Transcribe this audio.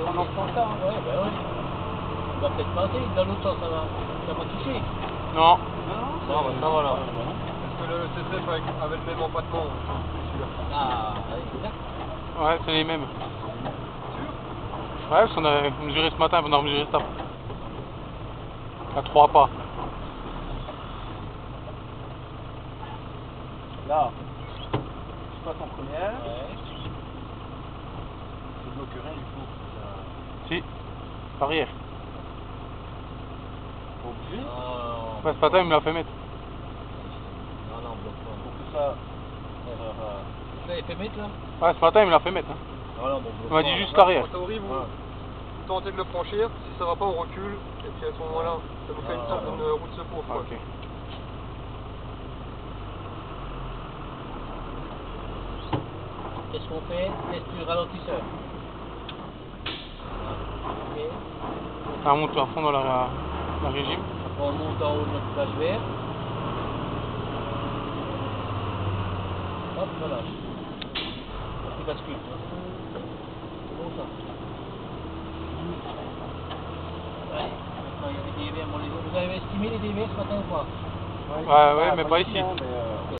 Pendant ce temps-là, hein. Ouais, bah ouais. Il va peut-être passer, dans l'autre sens, ça va pas toucher. Non. Non, bah ça va là. Est-ce que le CCF avait le même empattement celui-là? Ah, exact. Ouais, c'est les mêmes. Sûr? Ouais, parce qu'on a mesuré ce matin, on a mesuré ça. À 3 pas. Là, je passe en première. Ouais. Je bloque rien du tout. Si. Arrière. Pas obligé. Non, Ouais, ce matin, il me l'a fait mettre. non, on bloque pas. Pour que ça. Vous l'avez fait mettre là? Ouais, ce matin, il me l'a fait mettre. Hein. Non, non, bon, on bloque On m'a pas, dit là. juste l'arrière. En théorie, vous Ouais. tentez de le franchir, si ça va pas, on recule, et puis à ce moment-là, ça vous fait une sorte de roue de secours. Quoi. Ok. Qu'est-ce qu'on fait? Test du ralentisseur. Ok. Ça monte à fond dans la régime. Après, on monte en haut de notre plage vert. Hop, voilà. Il bascule. C'est bon ça. Ouais. Maintenant, il y a les DVR. Bon, vous avez estimé les DVR ce matin ou pas? Ouais, mais pas ici. Hein, mais